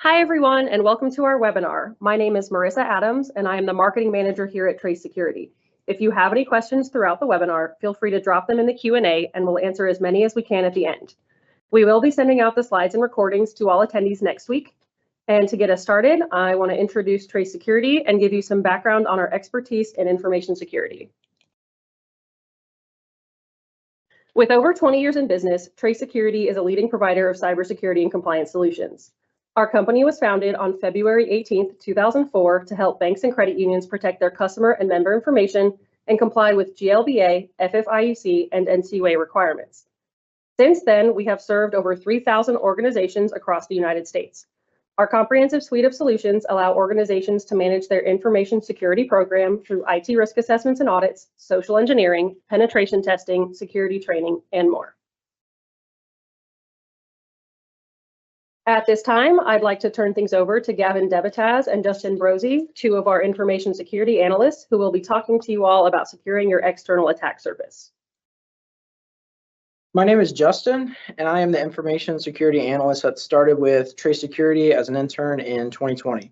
Hi, everyone, and welcome to our webinar. My name is Marissa Adams, and I am the Marketing Manager here at Trace Security. If you have any questions throughout the webinar, feel free to drop them in the Q&A, and we'll answer as many as we can at the end. We will be sending out the slides and recordings to all attendees next week. And to get us started, I want to introduce Trace Security and give you some background on our expertise in information security. With over 20 years in business, Trace Security is a leading provider of cybersecurity and compliance solutions. Our company was founded on February 18, 2004 to help banks and credit unions protect their customer and member information and comply with GLBA, FFIEC, and NCUA requirements. Since then, we have served over 3,000 organizations across the United States. Our comprehensive suite of solutions allow organizations to manage their information security program through IT risk assessments and audits, social engineering, penetration testing, security training, and more. At this time, I'd like to turn things over to Gavin Debetaz and Justin Brose, two of our information security analysts, who will be talking to you all about securing your external attack surface. My name is Justin, and I am the information security analyst that started with Trace Security as an intern in 2020.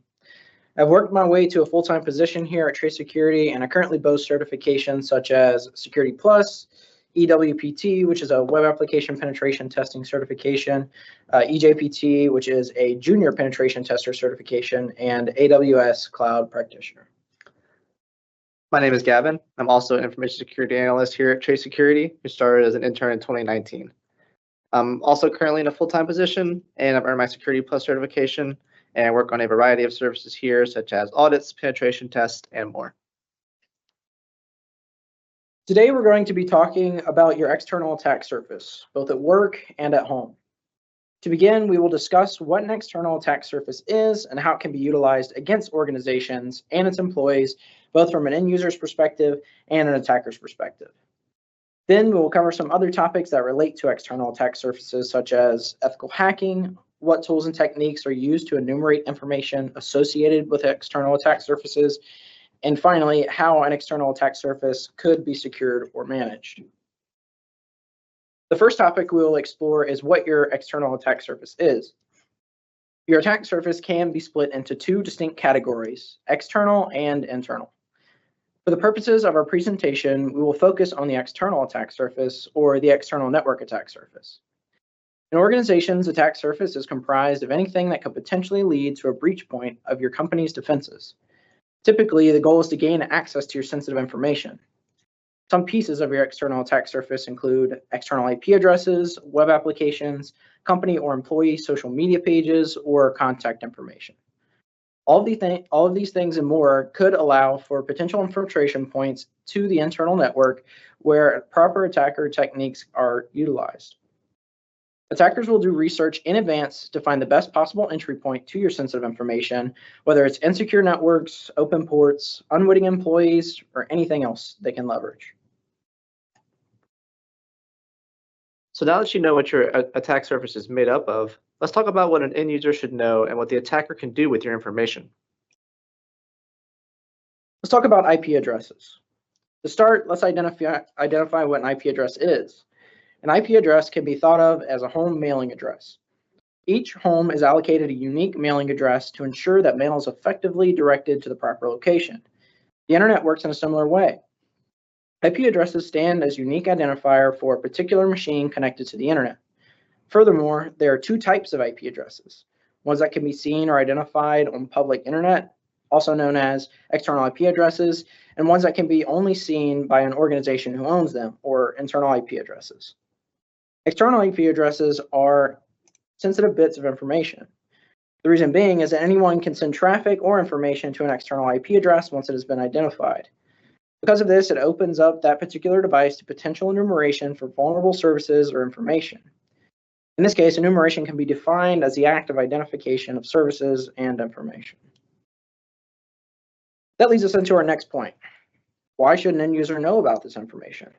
I've worked my way to a full-time position here at Trace Security, and I currently boast certifications such as Security Plus, EWPT, which is a web application penetration testing certification, EJPT, which is a junior penetration tester certification, and AWS Cloud Practitioner. My name is Gavin. I'm also an information security analyst here at Trace Security, who started as an intern in 2019. I'm also currently in a full-time position, and I've earned my Security Plus certification, and I work on a variety of services here, such as audits, penetration tests, and more. Today, we're going to be talking about your external attack surface, both at work and at home. To begin, we will discuss what an external attack surface is and how it can be utilized against organizations and its employees, both from an end user's perspective and an attacker's perspective. Then we will cover some other topics that relate to external attack surfaces, such as ethical hacking, what tools and techniques are used to enumerate information associated with external attack surfaces, and finally, how an external attack surface could be secured or managed. The first topic we will explore is what your external attack surface is. Your attack surface can be split into two distinct categories, external and internal. For the purposes of our presentation, we will focus on the external attack surface, or the external network attack surface. An organization's attack surface is comprised of anything that could potentially lead to a breach point of your company's defenses. Typically, the goal is to gain access to your sensitive information. Some pieces of your external attack surface include external IP addresses, web applications, company or employee social media pages, or contact information. All of these things and more could allow for potential infiltration points to the internal network where proper attacker techniques are utilized. Attackers will do research in advance to find the best possible entry point to your sensitive information, whether it's insecure networks, open ports, unwitting employees, or anything else they can leverage. So now that you know what your attack surface is made up of, let's talk about what an end user should know and what the attacker can do with your information. Let's talk about IP addresses. To start, let's identify what an IP address is. An IP address can be thought of as a home mailing address. Each home is allocated a unique mailing address to ensure that mail is effectively directed to the proper location. The internet works in a similar way. IP addresses stand as unique identifier for a particular machine connected to the internet. Furthermore, there are two types of IP addresses, ones that can be seen or identified on public internet, also known as external IP addresses, and ones that can be only seen by an organization who owns them, or internal IP addresses. External IP addresses are sensitive bits of information. The reason being is that anyone can send traffic or information to an external IP address once it has been identified. Because of this, it opens up that particular device to potential enumeration for vulnerable services or information. In this case, enumeration can be defined as the act of identification of services and information. That leads us into our next point. Why should an end user know about this information?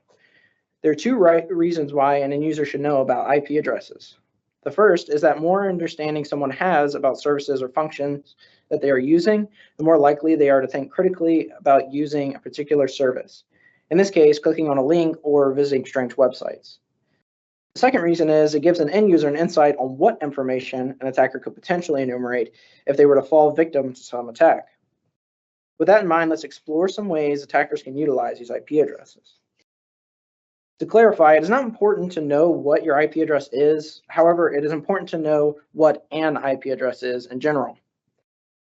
There are two reasons why an end user should know about IP addresses. The first is that more understanding someone has about services or functions that they are using, the more likely they are to think critically about using a particular service. In this case, clicking on a link or visiting strange websites. The second reason is it gives an end user an insight on what information an attacker could potentially enumerate if they were to fall victim to some attack. With that in mind, let's explore some ways attackers can utilize these IP addresses. To clarify, it is not important to know what your IP address is. However, it is important to know what an IP address is in general.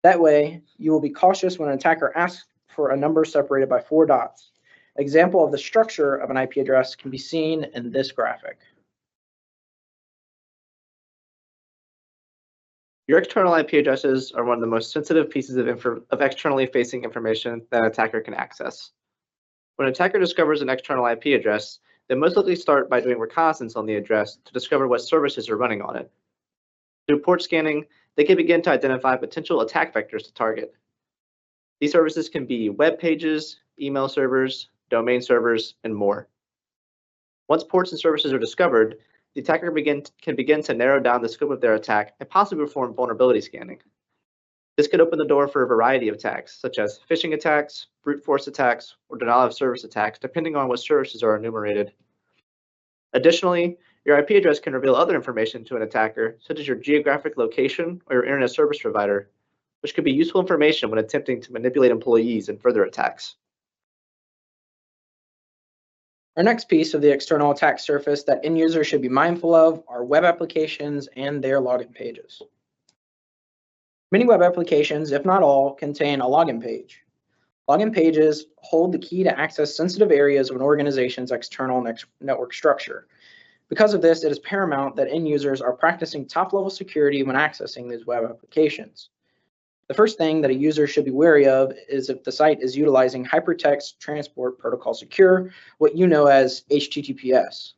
That way, you will be cautious when an attacker asks for a number separated by 4 dots. An example of the structure of an IP address can be seen in this graphic. Your external IP addresses are one of the most sensitive pieces of externally facing information that an attacker can access. When an attacker discovers an external IP address, they most likely start by doing reconnaissance on the address to discover what services are running on it. Through port scanning, they can begin to identify potential attack vectors to target. These services can be web pages, email servers, domain servers, and more. Once ports and services are discovered, the attacker can begin to narrow down the scope of their attack and possibly perform vulnerability scanning. This could open the door for a variety of attacks, such as phishing attacks, brute force attacks, or denial of service attacks, depending on what services are enumerated. Additionally, your IP address can reveal other information to an attacker, such as your geographic location or your internet service provider, which could be useful information when attempting to manipulate employees in further attacks. Our next piece of the external attack surface that end users should be mindful of are web applications and their login pages. Many web applications, if not all, contain a login page. Login pages hold the key to access sensitive areas of an organization's external network structure. Because of this, it is paramount that end users are practicing top-level security when accessing these web applications. The first thing that a user should be wary of is if the site is utilizing Hypertext Transport Protocol Secure, what you know as HTTPS.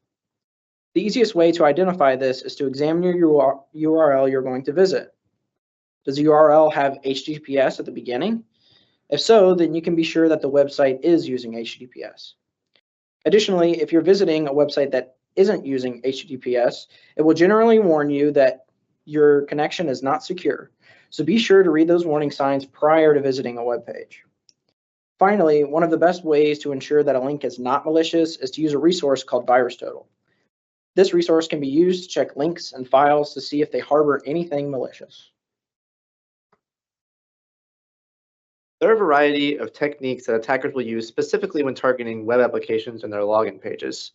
The easiest way to identify this is to examine your URL you're going to visit. Does the URL have HTTPS at the beginning? If so, then you can be sure that the website is using HTTPS. Additionally, if you're visiting a website that isn't using HTTPS, it will generally warn you that your connection is not secure. So be sure to read those warning signs prior to visiting a web page. Finally, one of the best ways to ensure that a link is not malicious is to use a resource called VirusTotal. This resource can be used to check links and files to see if they harbor anything malicious. There are a variety of techniques that attackers will use specifically when targeting web applications and their login pages.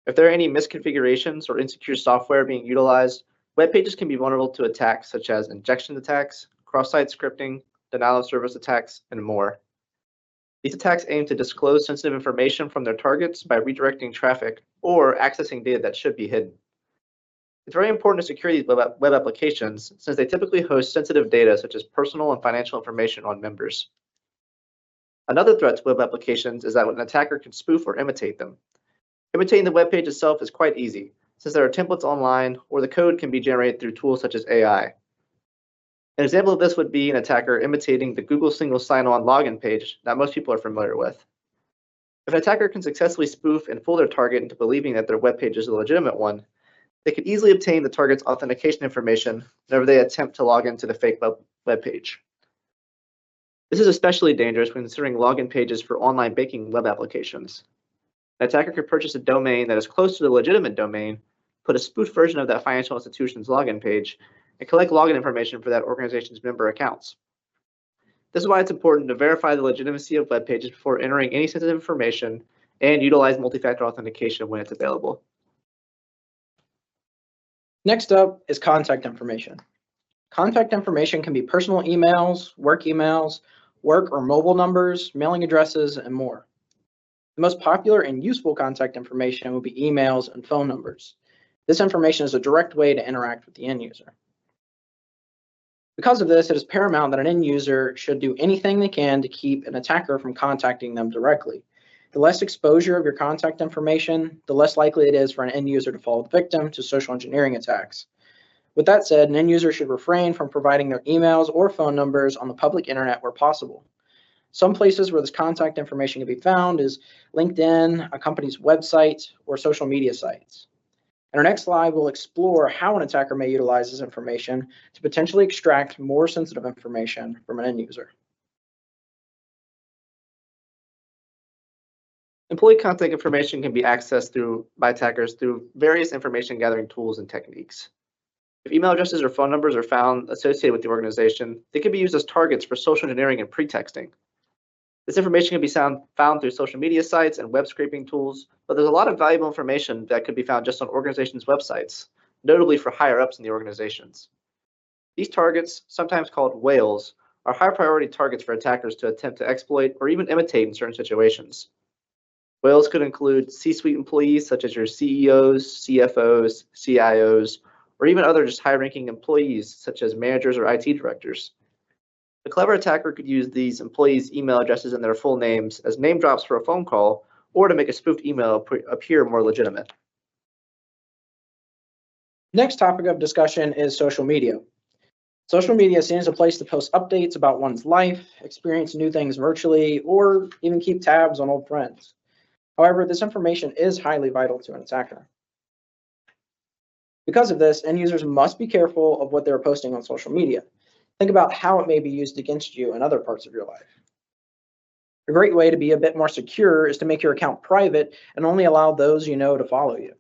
If there are any misconfigurations or insecure software being utilized, web pages can be vulnerable to attacks such as injection attacks, cross-site scripting, denial of service attacks, and more. These attacks aim to disclose sensitive information from their targets by redirecting traffic or accessing data that should be hidden. It's very important to secure these web applications since they typically host sensitive data such as personal and financial information on members. Another threat to web applications is that an attacker can spoof or imitate them. Imitating the web page itself is quite easy, since there are templates online or the code can be generated through tools such as AI. An example of this would be an attacker imitating the Google single sign-on login page that most people are familiar with. If an attacker can successfully spoof and fool their target into believing that their web page is a legitimate one, they could easily obtain the target's authentication information whenever they attempt to log into the fake web page. This is especially dangerous when considering login pages for online banking web applications. An attacker could purchase a domain that is close to the legitimate domain, put a spoofed version of that financial institution's login page, and collect login information for that organization's member accounts. This is why it's important to verify the legitimacy of web pages before entering any sensitive information and utilize multi-factor authentication when it's available. Next up is contact information. Contact information can be personal emails, work or mobile numbers, mailing addresses, and more. The most popular and useful contact information will be emails and phone numbers. This information is a direct way to interact with the end user. Because of this, it is paramount that an end user should do anything they can to keep an attacker from contacting them directly. The less exposure of your contact information, the less likely it is for an end user to fall victim to social engineering attacks. With that said, an end user should refrain from providing their emails or phone numbers on the public internet where possible. Some places where this contact information can be found is LinkedIn, a company's website, or social media sites. In our next slide, we'll explore how an attacker may utilize this information to potentially extract more sensitive information from an end user. Employee contact information can be accessed by attackers through various information gathering tools and techniques. If email addresses or phone numbers are found associated with the organization, they can be used as targets for social engineering and pretexting. This information can be found through social media sites and web scraping tools, but there's a lot of valuable information that could be found just on organizations' websites, notably for higher ups in the organizations. These targets, sometimes called whales, are high priority targets for attackers to attempt to exploit or even imitate in certain situations. Whales could include C-suite employees such as your CEOs, CFOs, CIOs, or even other just high-ranking employees such as managers or IT directors. A clever attacker could use these employees' email addresses and their full names as name drops for a phone call or to make a spoofed email appear more legitimate. Next topic of discussion is social media. Social media seems a place to post updates about one's life, experience new things virtually, or even keep tabs on old friends. However, this information is highly vital to an attacker. Because of this, end users must be careful of what they're posting on social media. Think about how it may be used against you in other parts of your life. A great way to be a bit more secure is to make your account private and only allow those you know to follow you.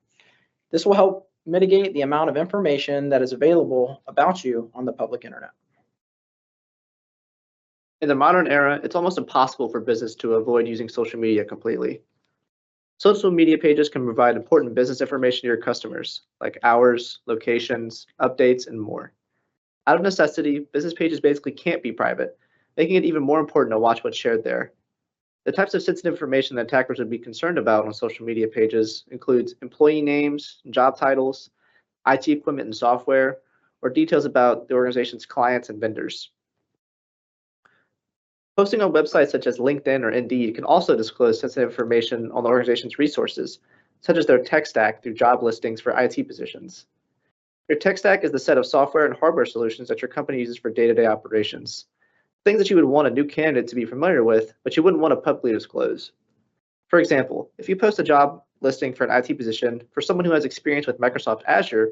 This will help mitigate the amount of information that is available about you on the public internet. In the modern era, it's almost impossible for business to avoid using social media completely. Social media pages can provide important business information to your customers, like hours, locations, updates, and more. Out of necessity, business pages basically can't be private, making it even more important to watch what's shared there. The types of sensitive information that attackers would be concerned about on social media pages includes employee names, job titles, IT equipment and software, or details about the organization's clients and vendors. Posting on websites such as LinkedIn or Indeed can also disclose sensitive information on the organization's resources, such as their tech stack through job listings for IT positions. Your tech stack is the set of software and hardware solutions that your company uses for day-to-day operations. Things that you would want a new candidate to be familiar with, but you wouldn't want to publicly disclose. For example, if you post a job listing for an IT position for someone who has experience with Microsoft Azure,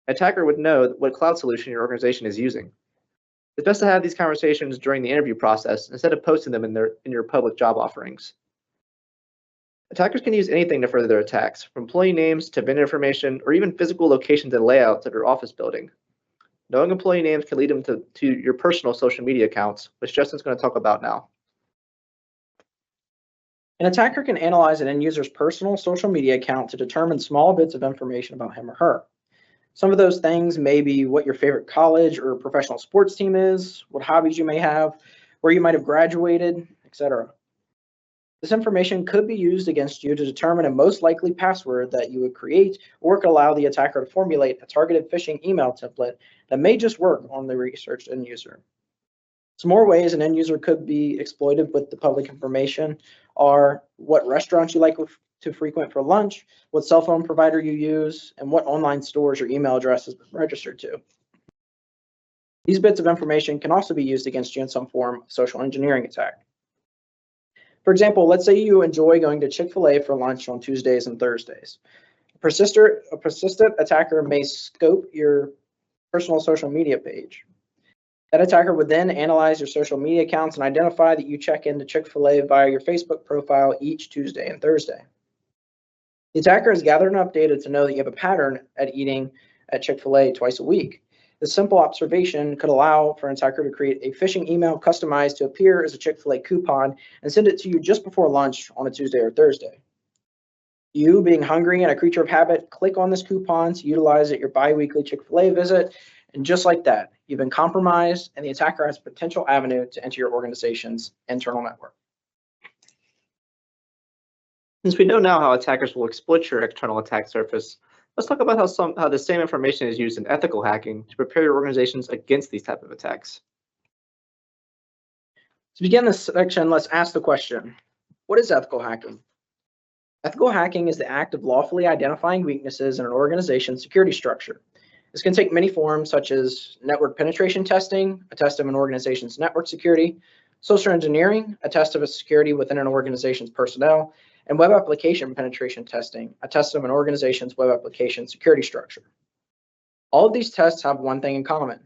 an attacker would know what cloud solution your organization is using. It's best to have these conversations during the interview process instead of posting them in your public job offerings. Attackers can use anything to further their attacks, from employee names to vendor information, or even physical locations and layouts of your office building. Knowing employee names can lead them to your personal social media accounts, which Justin's going to talk about now. An attacker can analyze an end user's personal social media account to determine small bits of information about him or her. Some of those things may be what your favorite college or professional sports team is, what hobbies you may have, where you might have graduated, etc. This information could be used against you to determine a most likely password that you would create, or could allow the attacker to formulate a targeted phishing email template that may just work on the researched end user. Some more ways an end user could be exploited with the public information are what restaurants you like to frequent for lunch, what cell phone provider you use, and what online stores your email address has been registered to. These bits of information can also be used against you in some form of social engineering attack. For example, let's say you enjoy going to Chick-fil-A for lunch on Tuesdays and Thursdays. A persistent attacker may scope your personal social media page. That attacker would then analyze your social media accounts and identify that you check into Chick-fil-A via your Facebook profile each Tuesday and Thursday. The attacker has gathered enough data to know that you have a pattern at eating at Chick-fil-A twice a week. This simple observation could allow for an attacker to create a phishing email customized to appear as a Chick-fil-A coupon and send it to you just before lunch on a Tuesday or Thursday. You, being hungry and a creature of habit, click on this coupon to utilize at your bi-weekly Chick-fil-A visit, and just like that, you've been compromised and the attacker has a potential avenue to enter your organization's internal network. Since we know now how attackers will exploit your external attack surface, let's talk about how the same information is used in ethical hacking to prepare your organizations against these type of attacks. To begin this section, let's ask the question, what is ethical hacking? Ethical hacking is the act of lawfully identifying weaknesses in an organization's security structure. This can take many forms, such as network penetration testing, a test of an organization's network security, social engineering, a test of its security within an organization's personnel, and web application penetration testing, a test of an organization's web application security structure. All of these tests have one thing in common.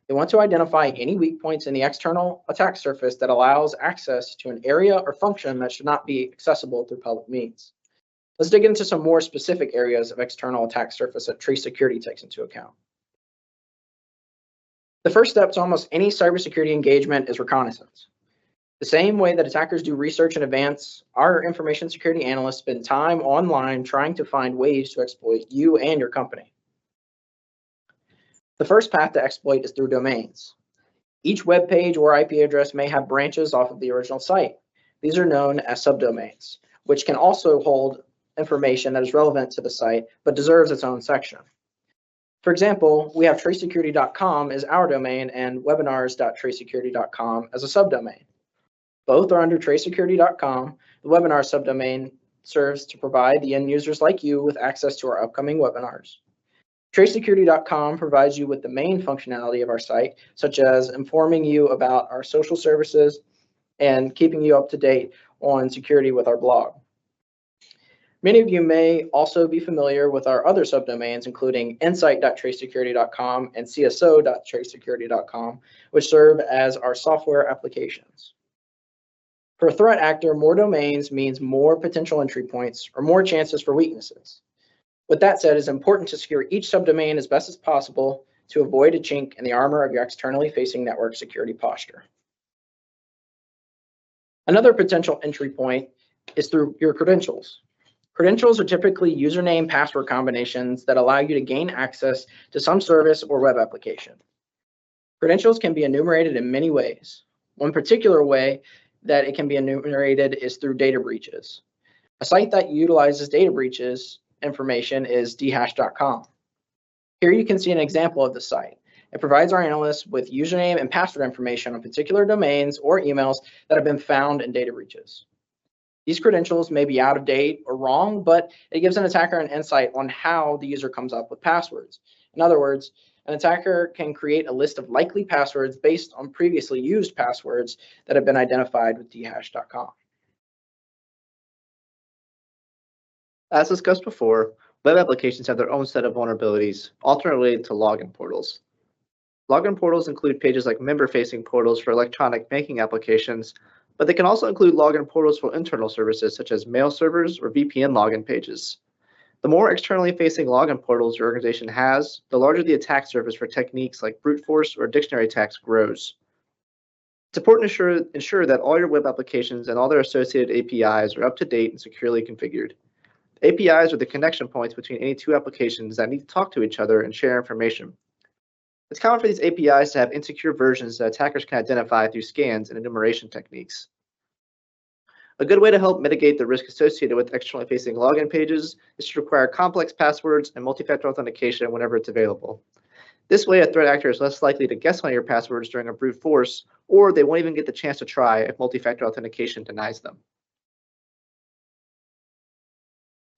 They want to identify any weak points in the external attack surface that allows access to an area or function that should not be accessible through public means. Let's dig into some more specific areas of external attack surface that Trace Security takes into account. The first step to almost any cybersecurity engagement is reconnaissance. The same way that attackers do research in advance, our information security analysts spend time online trying to find ways to exploit you and your company. The first path to exploit is through domains. Each web page or IP address may have branches off of the original site. These are known as subdomains, which can also hold information that is relevant to the site but deserves its own section. For example, we have tracesecurity.com as our domain and webinars.tracesecurity.com as a subdomain. Both are under tracesecurity.com. The webinar subdomain serves to provide the end users like you with access to our upcoming webinars. Tracesecurity.com provides you with the main functionality of our site, such as informing you about our social services and keeping you up to date on security with our blog. Many of you may also be familiar with our other subdomains, including insight.tracesecurity.com and cso.tracesecurity.com, which serve as our software applications. For a threat actor, more domains means more potential entry points or more chances for weaknesses. With that said, it's important to secure each subdomain as best as possible to avoid a chink in the armor of your externally facing network security posture. Another potential entry point is through your credentials. Credentials are typically username password combinations that allow you to gain access to some service or web application. Credentials can be enumerated in many ways. One particular way that it can be enumerated is through data breaches. A site that utilizes data breaches information is dhash.com. Here you can see an example of the site. It provides our analysts with username and password information on particular domains or emails that have been found in data breaches. These credentials may be out of date or wrong, but it gives an attacker an insight on how the user comes up with passwords. In other words, an attacker can create a list of likely passwords based on previously used passwords that have been identified with dhash.com. As discussed before, web applications have their own set of vulnerabilities, often related to login portals. Login portals include pages like member-facing portals for electronic banking applications, but they can also include login portals for internal services such as mail servers or VPN login pages. The more externally facing login portals your organization has, the larger the attack surface for techniques like brute force or dictionary attacks grows. It's important to ensure that all your web applications and all their associated APIs are up to date and securely configured. APIs are the connection points between any two applications that need to talk to each other and share information. It's common for these APIs to have insecure versions that attackers can identify through scans and enumeration techniques. A good way to help mitigate the risk associated with externally facing login pages is to require complex passwords and multi-factor authentication whenever it's available. This way, a threat actor is less likely to guess on your passwords during a brute force, or they won't even get the chance to try if multi-factor authentication denies them.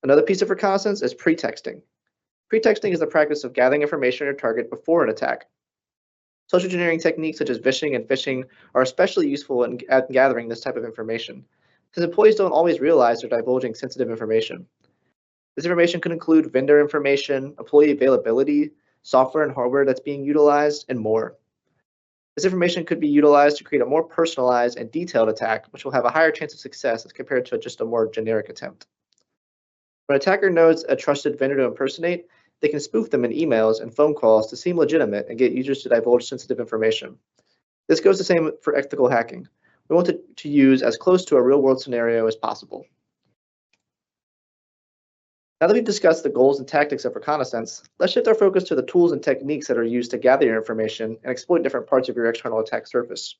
Another piece of reconnaissance is pretexting. Pretexting is the practice of gathering information on your target before an attack. Social engineering techniques such as vishing and phishing are especially useful in gathering this type of information, since employees don't always realize they're divulging sensitive information. This information could include vendor information, employee availability, software and hardware that's being utilized, and more. This information could be utilized to create a more personalized and detailed attack, which will have a higher chance of success as compared to just a more generic attempt. When an attacker knows a trusted vendor to impersonate, they can spoof them in emails and phone calls to seem legitimate and get users to divulge sensitive information. This goes the same for ethical hacking. We want to use as close to a real-world scenario as possible. Now that we've discussed the goals and tactics of reconnaissance, let's shift our focus to the tools and techniques that are used to gather your information and exploit different parts of your external attack surface.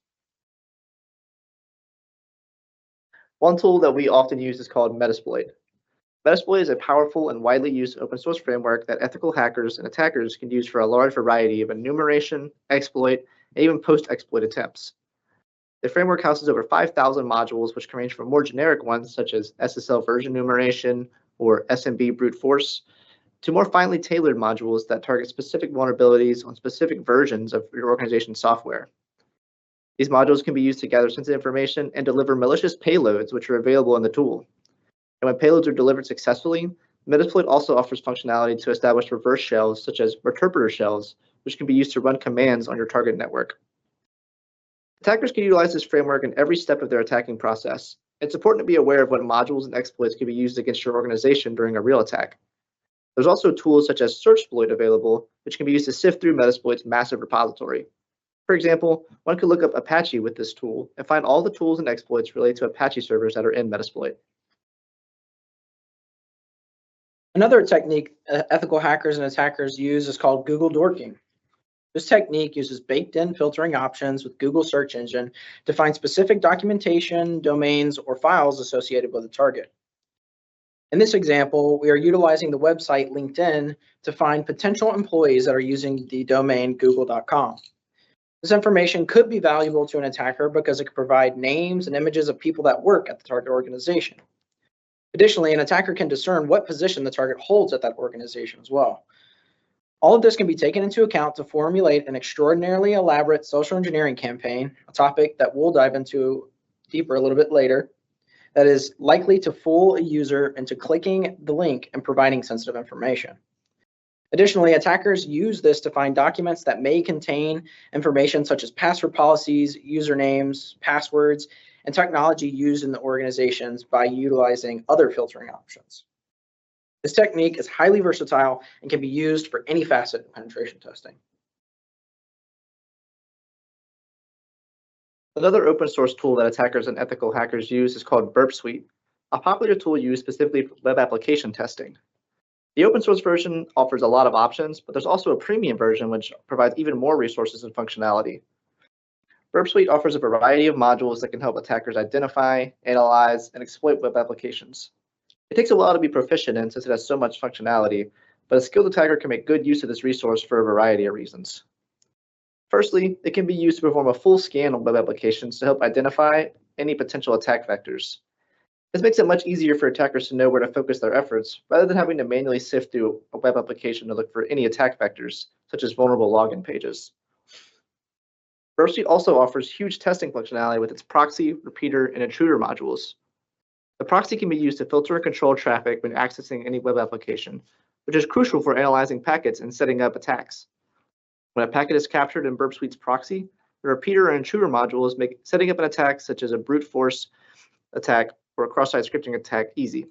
One tool that we often use is called Metasploit. Metasploit is a powerful and widely used open source framework that ethical hackers and attackers can use for a large variety of enumeration, exploit, and even post-exploit attempts. The framework houses over 5,000 modules, which can range from more generic ones such as SSL version enumeration or SMB brute force, to more finely tailored modules that target specific vulnerabilities on specific versions of your organization's software. These modules can be used to gather sensitive information and deliver malicious payloads, which are available in the tool. And when payloads are delivered successfully, Metasploit also offers functionality to establish reverse shells, such as interpreter shells, which can be used to run commands on your target network. Attackers can utilize this framework in every step of their attacking process. It's important to be aware of what modules and exploits can be used against your organization during a real attack. There's also tools such as Searchsploit available, which can be used to sift through Metasploit's massive repository. For example, one could look up Apache with this tool and find all the tools and exploits related to Apache servers that are in Metasploit. Another technique ethical hackers and attackers use is called Google dorking. This technique uses baked-in filtering options with Google search engine to find specific documentation, domains, or files associated with a target. In this example, we are utilizing the website LinkedIn to find potential employees that are using the domain google.com. This information could be valuable to an attacker because it could provide names and images of people that work at the target organization. Additionally, an attacker can discern what position the target holds at that organization as well. All of this can be taken into account to formulate an extraordinarily elaborate social engineering campaign, a topic that we'll dive into deeper a little bit later, that is likely to fool a user into clicking the link and providing sensitive information. Additionally, attackers use this to find documents that may contain information such as password policies, usernames, passwords, and technology used in the organizations by utilizing other filtering options. This technique is highly versatile and can be used for any facet of penetration testing. Another open source tool that attackers and ethical hackers use is called Burp Suite, a popular tool used specifically for web application testing. The open source version offers a lot of options, but there's also a premium version which provides even more resources and functionality. Burp Suite offers a variety of modules that can help attackers identify, analyze, and exploit web applications. It takes a while to be proficient in since it has so much functionality, but a skilled attacker can make good use of this resource for a variety of reasons. Firstly, it can be used to perform a full scan of web applications to help identify any potential attack vectors. This makes it much easier for attackers to know where to focus their efforts, rather than having to manually sift through a web application to look for any attack vectors, such as vulnerable login pages. Burp Suite also offers huge testing functionality with its proxy, repeater, and intruder modules. The proxy can be used to filter and control traffic when accessing any web application, which is crucial for analyzing packets and setting up attacks. When a packet is captured in Burp Suite's proxy, the repeater and intruder modules make setting up an attack such as a brute force attack or a cross-site scripting attack easy.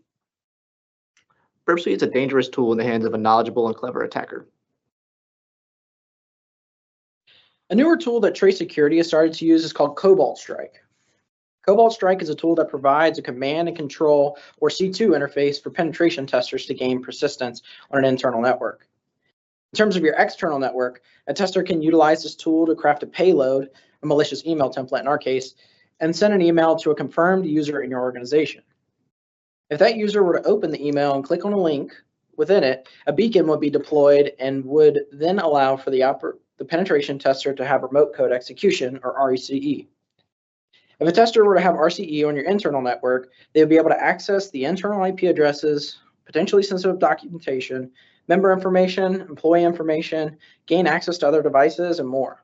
Burp Suite is a dangerous tool in the hands of a knowledgeable and clever attacker. A newer tool that Trace Security has started to use is called Cobalt Strike. Cobalt Strike is a tool that provides a command and control or C2 interface for penetration testers to gain persistence on an internal network. In terms of your external network, a tester can utilize this tool to craft a payload, a malicious email template in our case, and send an email to a confirmed user in your organization. If that user were to open the email and click on a link within it, a beacon would be deployed and would then allow for the penetration tester to have remote code execution, or RCE. If a tester were to have RCE on your internal network, they would be able to access the internal IP addresses, potentially sensitive documentation, member information, employee information, gain access to other devices, and more.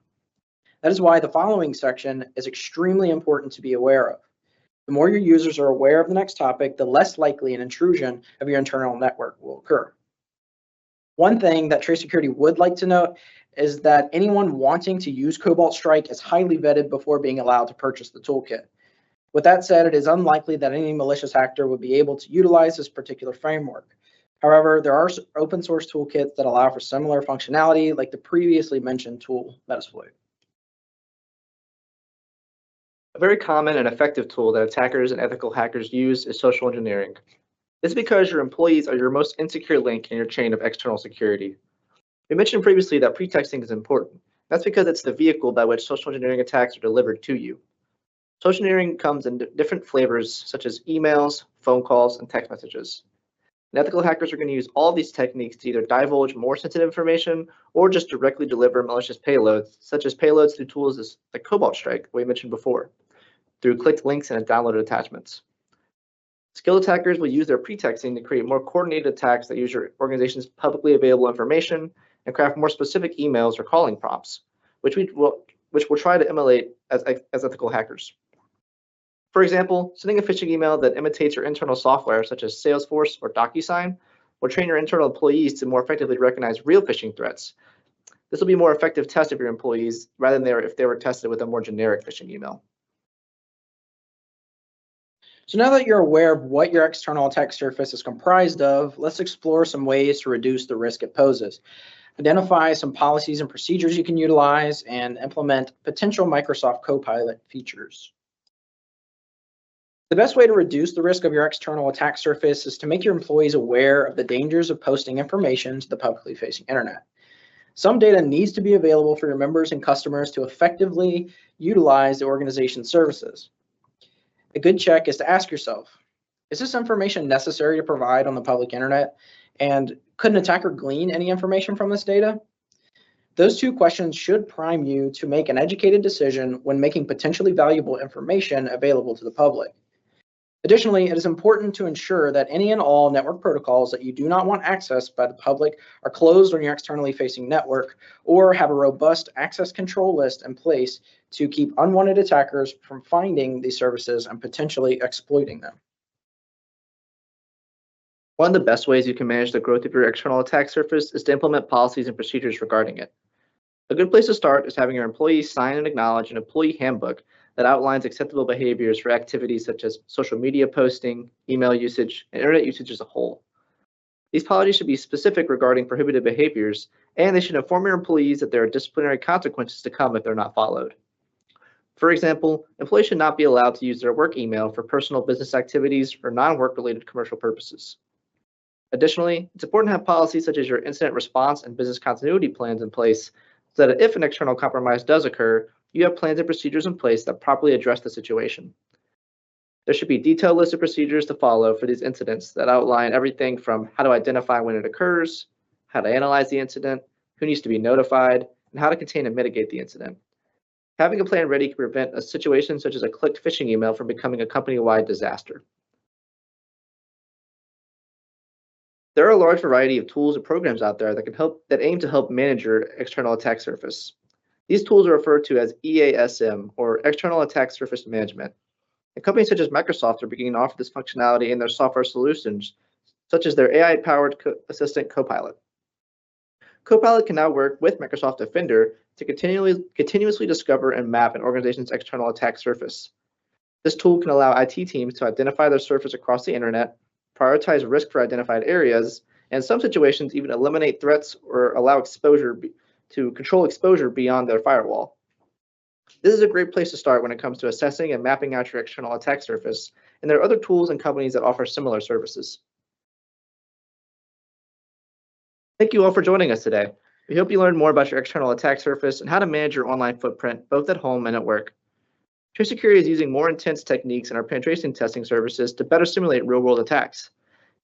That is why the following section is extremely important to be aware of. The more your users are aware of the next topic, the less likely an intrusion of your internal network will occur. One thing that Trace Security would like to note is that anyone wanting to use Cobalt Strike is highly vetted before being allowed to purchase the toolkit. With that said, it is unlikely that any malicious actor would be able to utilize this particular framework. However, there are open source toolkits that allow for similar functionality, like the previously mentioned tool, Metasploit. A very common and effective tool that attackers and ethical hackers use is social engineering. This is because your employees are your most insecure link in your chain of external security. We mentioned previously that pretexting is important. That's because it's the vehicle by which social engineering attacks are delivered to you. Social engineering comes in different flavors, such as emails, phone calls, and text messages. And ethical hackers are going to use all these techniques to either divulge more sensitive information or just directly deliver malicious payloads, such as payloads through tools like Cobalt Strike, we mentioned before, through clicked links and downloaded attachments. Skilled attackers will use their pretexting to create more coordinated attacks that use your organization's publicly available information and craft more specific emails or calling prompts, which we'll try to emulate as ethical hackers. For example, sending a phishing email that imitates your internal software, such as Salesforce or DocuSign, will train your internal employees to more effectively recognize real phishing threats. This will be a more effective test of your employees rather than if they were tested with a more generic phishing email. So now that you're aware of what your external attack surface is comprised of, let's explore some ways to reduce the risk it poses. Identify some policies and procedures you can utilize, and implement potential Microsoft Copilot features. The best way to reduce the risk of your external attack surface is to make your employees aware of the dangers of posting information to the publicly facing internet. Some data needs to be available for your members and customers to effectively utilize the organization's services. A good check is to ask yourself, is this information necessary to provide on the public internet? And could an attacker glean any information from this data? Those two questions should prime you to make an educated decision when making potentially valuable information available to the public. Additionally, it is important to ensure that any and all network protocols that you do not want accessed by the public are closed on your externally facing network, or have a robust access control list in place to keep unwanted attackers from finding these services and potentially exploiting them. One of the best ways you can manage the growth of your external attack surface is to implement policies and procedures regarding it. A good place to start is having your employees sign and acknowledge an employee handbook that outlines acceptable behaviors for activities such as social media posting, email usage, and internet usage as a whole. These policies should be specific regarding prohibited behaviors, and they should inform your employees that there are disciplinary consequences to come if they're not followed. For example, employees should not be allowed to use their work email for personal business activities or non-work related commercial purposes. Additionally, it's important to have policies such as your incident response and business continuity plans in place so that if an external compromise does occur, you have plans and procedures in place that properly address the situation. There should be a detailed list of procedures to follow for these incidents that outline everything from how to identify when it occurs, how to analyze the incident, who needs to be notified, and how to contain and mitigate the incident. Having a plan ready can prevent a situation such as a clicked phishing email from becoming a company-wide disaster. There are a large variety of tools and programs out there that aim to help manage your external attack surface. These tools are referred to as EASM, or External Attack Surface Management. And companies such as Microsoft are beginning to offer this functionality in their software solutions, such as their AI-powered assistant Copilot. Copilot can now work with Microsoft Defender to continuously discover and map an organization's external attack surface. This tool can allow IT teams to identify their surface across the internet, prioritize risk for identified areas, and in some situations even eliminate threats or allow to control exposure beyond their firewall. This is a great place to start when it comes to assessing and mapping out your external attack surface, and there are other tools and companies that offer similar services. Thank you all for joining us today. We hope you learned more about your external attack surface and how to manage your online footprint, both at home and at work. Trace Security is using more intense techniques in our penetration testing services to better simulate real-world attacks.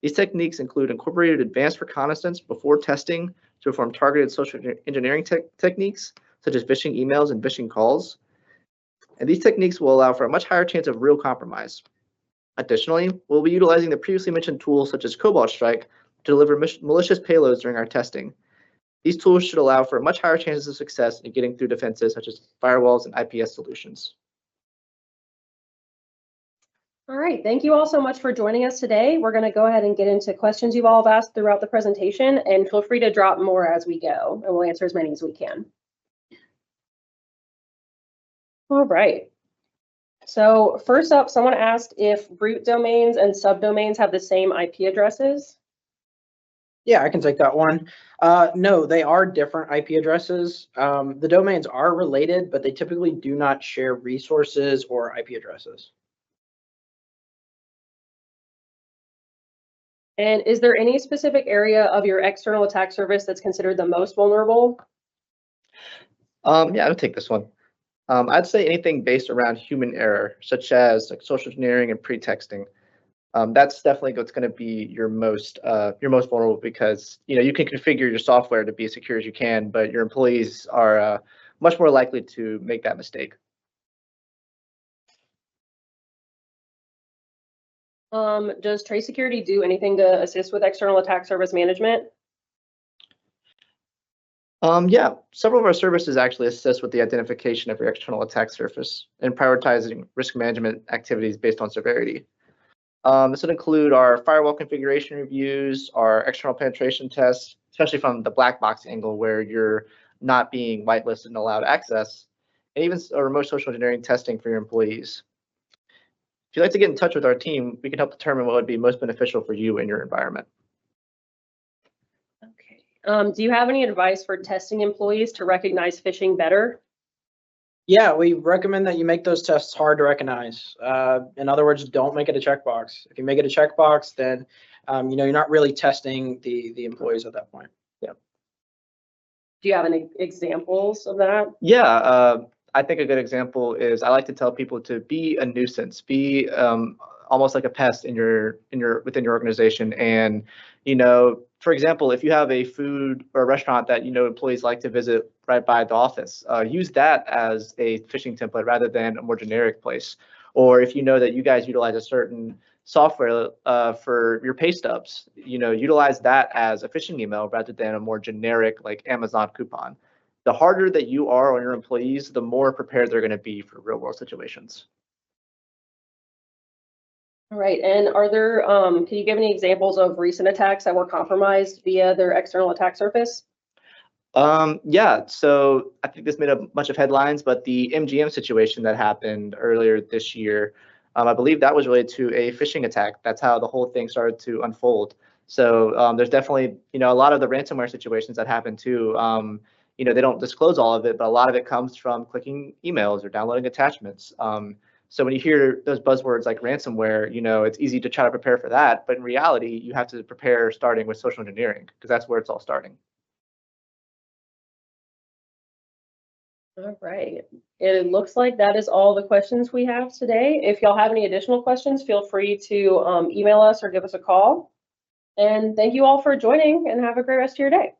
These techniques include incorporated advanced reconnaissance before testing to perform targeted social engineering techniques, such as phishing emails and phishing calls. And these techniques will allow for a much higher chance of real compromise. Additionally, we'll be utilizing the previously mentioned tools such as Cobalt Strike to deliver malicious payloads during our testing. These tools should allow for much higher chances of success in getting through defenses such as firewalls and IPS solutions. All right, thank you all so much for joining us today. We're going to go ahead and get into questions you've all asked throughout the presentation, and feel free to drop more as we go, and we'll answer as many as we can. All right. So first up, someone asked if root domains and subdomains have the same IP addresses. Yeah, I can take that one. No, they are different IP addresses. The domains are related, but they typically do not share resources or IP addresses. And is there any specific area of your external attack surface that's considered the most vulnerable? Yeah, I'll take this one. I'd say anything based around human error, such as like social engineering and pretexting. That's definitely what's going to be your most vulnerable, because you can configure your software to be as secure as you can, but your employees are much more likely to make that mistake. Does Trace Security do anything to assist with external attack surface management? Yeah, several of our services actually assist with the identification of your external attack surface and prioritizing risk management activities based on severity. This would include our firewall configuration reviews, our external penetration tests, especially from the black box angle where you're not being whitelisted and allowed access, and even remote social engineering testing for your employees. If you'd like to get in touch with our team, we can help determine what would be most beneficial for you and your environment. Okay. Do you have any advice for testing employees to recognize phishing better? Yeah, we recommend that you make those tests hard to recognize. In other words, don't make it a checkbox. If you make it a checkbox, then you're not really testing the employees at that point. Yeah. Do you have any examples of that? Yeah, I think a good example is I like to tell people to be a nuisance, be almost like a pest within your organization. And for example, if you have a food or a restaurant that employees like to visit right by the office, use that as a phishing template rather than a more generic place. Or if you know that you guys utilize a certain software for your pay stubs, utilize that as a phishing email rather than a more generic like Amazon coupon. The harder that you are on your employees, the more prepared they're going to be for real world situations. All right, and are there, can you give any examples of recent attacks that were compromised via their external attack surface? Yeah, so I think this made a bunch of headlines, but the MGM situation that happened earlier this year, I believe that was related to a phishing attack. That's how the whole thing started to unfold. So there's definitely, a lot of the ransomware situations that happen too. They don't disclose all of it, but a lot of it comes from clicking emails or downloading attachments. So when you hear those buzzwords like ransomware, it's easy to try to prepare for that. But in reality, you have to prepare starting with social engineering because that's where it's all starting. All right, it looks like that is all the questions we have today. If y'all have any additional questions, feel free to email us or give us a call. And thank you all for joining and have a great rest of your day.